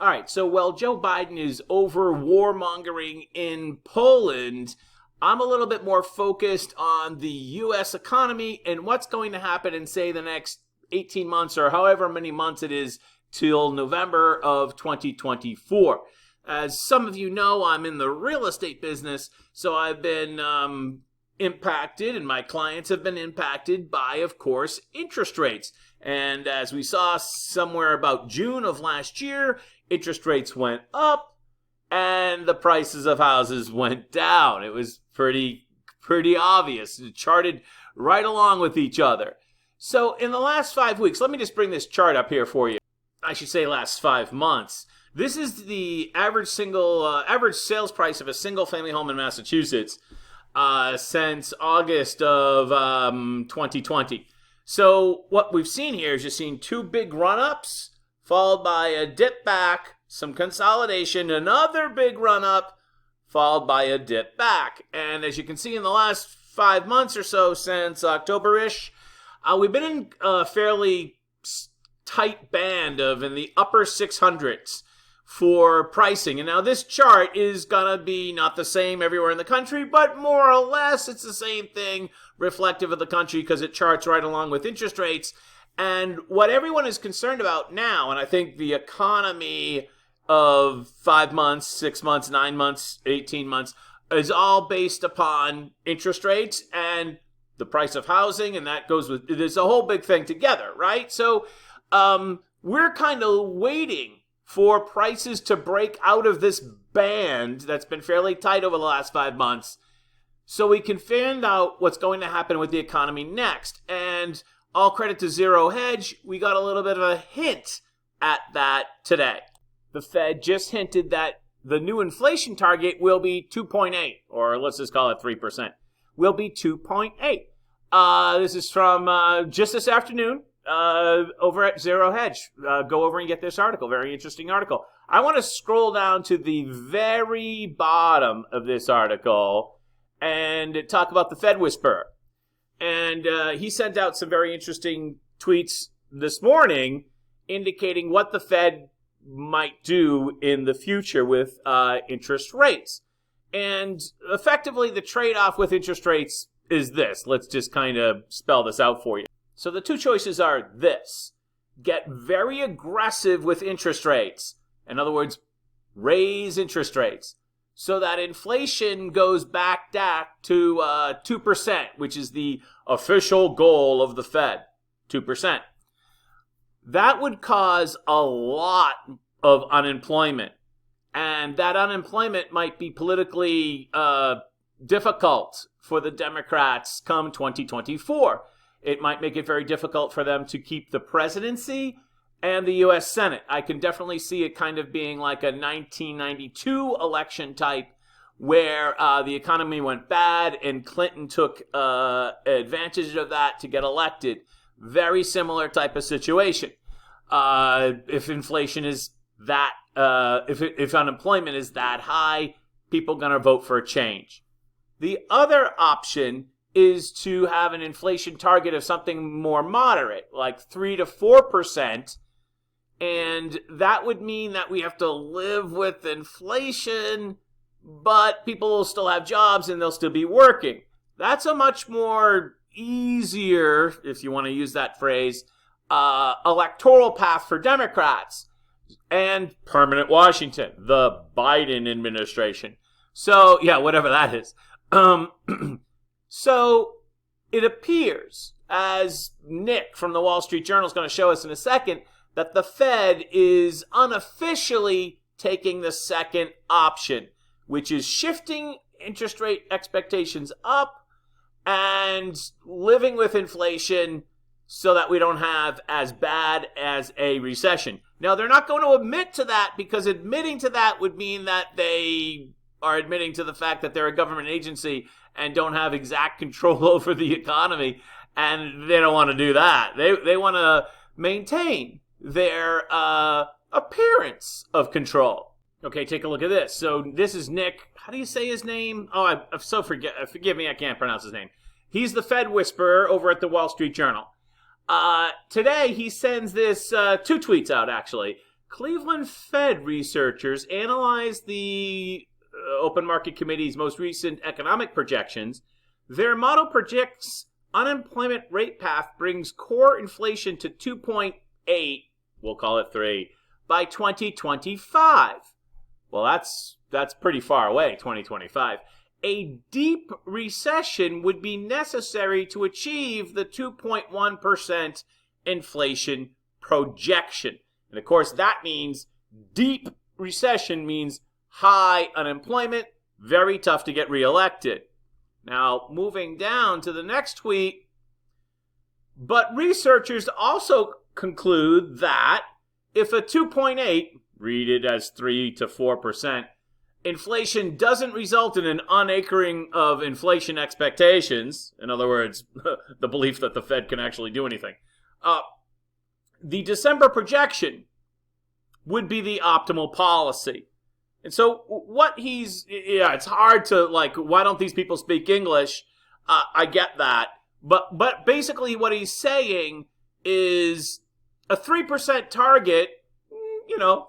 All right, so while Joe Biden is over warmongering in Poland, I'm a little bit more focused on the U.S. economy and what's going to happen in, say, the next 18 months or however many months it is till November of 2024. As some of you know, I'm in the real estate business, so I've been impacted, and my clients have been impacted by, of course, interest rates. And as we saw somewhere about June of last year, interest rates went up and the prices of houses went down. It was pretty obvious. It charted right along with each other. So in the last 5 weeks, let me just bring this chart up here for you. I should say last 5 months. This is the average sales price of a single family home in Massachusetts since August of 2020. So what we've seen here is just seen two big run-ups, followed by a dip back, some consolidation, another big run-up, followed by a dip back. And as you can see in the last 5 months or so, since October-ish, we've been in a fairly tight band of in the upper 600s for pricing. And now this chart is going to be not the same everywhere in the country, but more or less it's the same thing, reflective of the country, because it charts right along with interest rates. And what everyone is concerned about now, and I think the economy of 5 months, 6 months, 9 months, 18 months, is all based upon interest rates and the price of housing, and that goes with, there's a whole big thing together, right? So we're kind of waiting for prices to break out of this band that's been fairly tight over the last 5 months so we can find out what's going to happen with the economy next. And all credit to Zero Hedge, we got a little bit of a hint at that today. The Fed just hinted that the new inflation target will be 2.8, or let's just call it 3%, will be 2.8. This is from just this afternoon. Over at Zero Hedge. Go over and get this article. Very interesting article. I want to scroll down to the very bottom of this article and talk about the Fed Whisperer. And he sent out some very interesting tweets this morning indicating what the Fed might do in the future with interest rates. And effectively, the trade-off with interest rates is this. Let's just kind of spell this out for you. So the two choices are this: get very aggressive with interest rates. In other words, raise interest rates so that inflation goes back to 2%, which is the official goal of the Fed, 2%. That would cause a lot of unemployment. And that unemployment might be politically difficult for the Democrats come 2024. It might make it very difficult for them to keep the presidency and the U.S. Senate. I can definitely see it kind of being like a 1992 election type where the economy went bad and Clinton took advantage of that to get elected. Very similar type of situation. If inflation is that, if unemployment is that high, people are going to vote for a change. The other option is to have an inflation target of something more moderate, like 3 to 4%, and that would mean that we have to live with inflation, but people will still have jobs and they'll still be working. That's a much more easier, if you want to use that phrase, electoral path for Democrats and permanent Washington, the Biden administration. So, yeah, whatever that is. So it appears, as Nick from the Wall Street Journal is going to show us in a second, that the Fed is unofficially taking the second option, which is shifting interest rate expectations up and living with inflation so that we don't have as bad as a recession. Now, they're not going to admit to that, because admitting to that would mean that they are admitting to the fact that they're a government agency and don't have exact control over the economy, and they don't want to do that. They want to maintain their appearance of control. Okay, take a look at this. So this is Nick. How do you say his name? Oh, forgive me, I can't pronounce his name. He's the Fed Whisperer over at the Wall Street Journal. Today, he sends this two tweets out, actually. Cleveland Fed researchers analyzed the Open Market Committee's most recent economic projections. Their model projects unemployment rate path brings core inflation to 2.8, we'll call it 3, by 2025. Well, that's pretty far away, 2025. A deep recession would be necessary to achieve the 2.1% inflation projection. And of course, that means deep recession means high unemployment, very tough to get reelected. Now, moving down to the next tweet, but researchers also conclude that if a 2.8, read it as 3 to 4%, inflation doesn't result in an unanchoring of inflation expectations, in other words, the belief that the Fed can actually do anything, the December projection would be the optimal policy. And so it's hard to, why don't these people speak English? I get that. But basically what he's saying is a 3% target,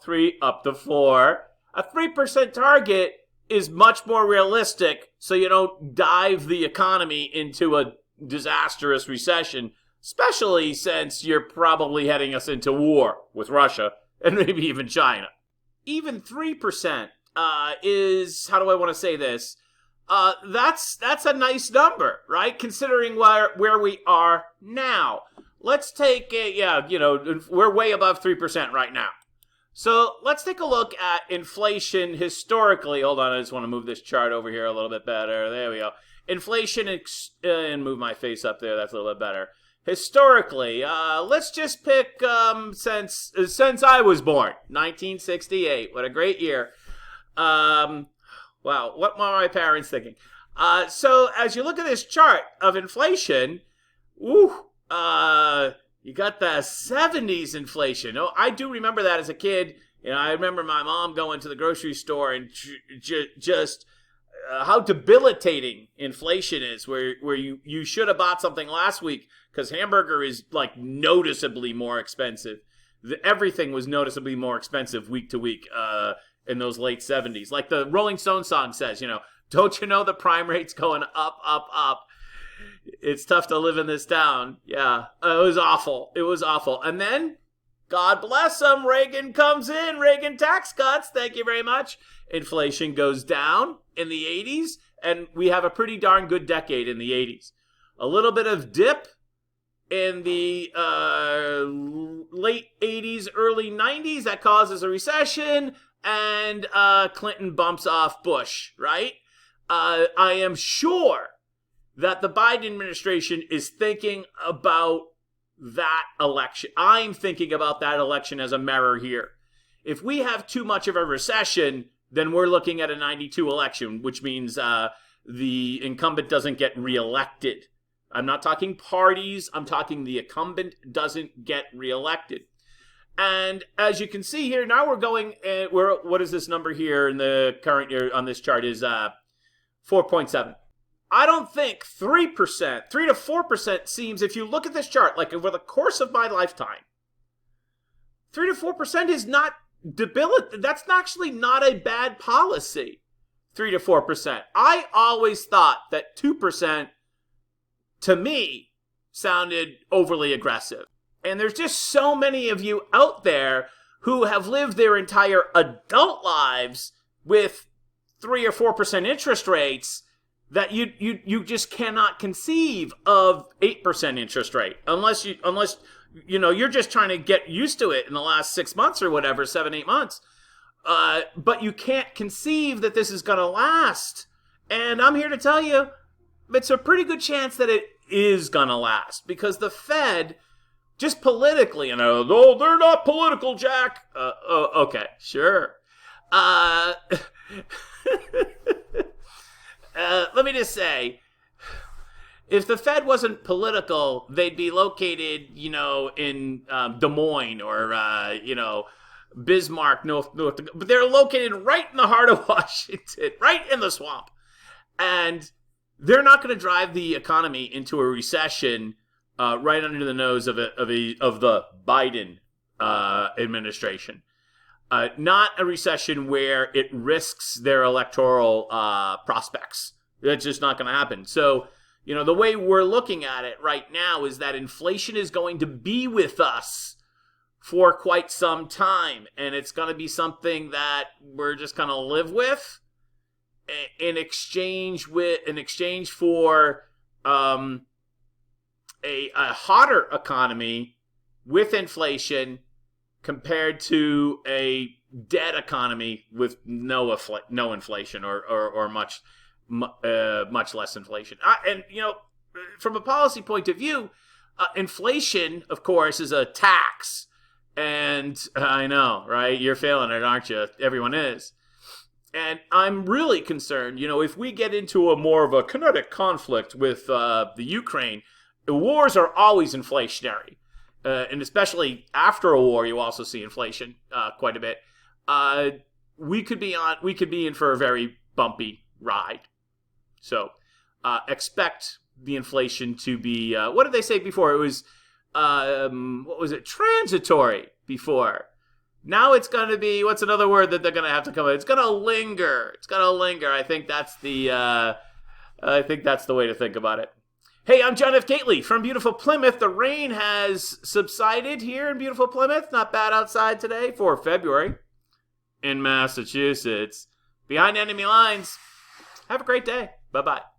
3 up to 4, a 3% target is much more realistic so you don't dive the economy into a disastrous recession, especially since you're probably heading us into war with Russia and maybe even China. Even 3% is, how do I want to say this? That's a nice number, right? Considering where we are now. Let's take we're way above 3% right now. So let's take a look at inflation historically. Hold on, I just want to move this chart over here a little bit better. There we go. Inflation, and move my face up there. That's a little bit better. Historically, let's just pick since I was born, 1968. What a great year. Wow, what were my parents thinking? So as you look at this chart of inflation, you got the 70s inflation. Oh, I do remember that as a kid. I remember my mom going to the grocery store and just how debilitating inflation is, where you should have bought something last week because hamburger is noticeably more expensive. Everything was noticeably more expensive week to week in those late 70s. Like the Rolling Stone song says, don't you know the prime rate's going up, up, up? It's tough to live in this town. Yeah, it was awful. It was awful. And then, God bless him, Reagan comes in. Reagan tax cuts. Thank you very much. Inflation goes down in the 80s, and we have a pretty darn good decade in the 80s. A little bit of dip in the late 80s, early 90s. That causes a recession, and Clinton bumps off Bush, right? I am sure that the Biden administration is thinking about that election. I'm thinking about that election as a mirror here. If we have too much of a recession, then we're looking at a 92 election, which means the incumbent doesn't get reelected. I'm not talking parties. I'm talking the incumbent doesn't get reelected. And as you can see here, now we're going, what is this number here in the current year on this chart is 4.7. I don't think 3%, 3 to 4% seems, if you look at this chart, over the course of my lifetime, 3 to 4% is not debilitating. That's actually not a bad policy, 3 to 4%. I always thought that 2%, to me, sounded overly aggressive. And there's just so many of you out there who have lived their entire adult lives with 3 or 4% interest rates that you just cannot conceive of 8% interest rate unless you're just trying to get used to it in the last 6 months or whatever, 7-8 months. But you can't conceive that this is going to last. And I'm here to tell you, it's a pretty good chance that it is going to last because the Fed, just politically, oh, they're not political, Jack. Okay, sure. Let me just say, if the Fed wasn't political, they'd be located, in Des Moines or, Bismarck, North. But they're located right in the heart of Washington, right in the swamp. And they're not going to drive the economy into a recession right under the nose of the Biden administration. not a recession where it risks their electoral prospects. That's just not going to happen. So, the way we're looking at it right now is that inflation is going to be with us for quite some time, and it's going to be something that we're just going to live with in exchange for a hotter economy with inflation compared to a dead economy with no inflation or much less inflation. From a policy point of view, inflation, of course, is a tax. And I know, right? You're feeling it, aren't you? Everyone is. And I'm really concerned, if we get into a more of a kinetic conflict with the Ukraine, the wars are always inflationary. And especially after a war, you also see inflation quite a bit. We could be in for a very bumpy ride. So expect the inflation to be, what did they say before? It was, what was it? Transitory before. Now it's going to be, what's another word that they're going to have to come up? It's going to linger. I think that's the way to think about it. Hey, I'm John F. Gately from beautiful Plymouth. The rain has subsided here in beautiful Plymouth. Not bad outside today for February in Massachusetts. Behind enemy lines. Have a great day. Bye-bye.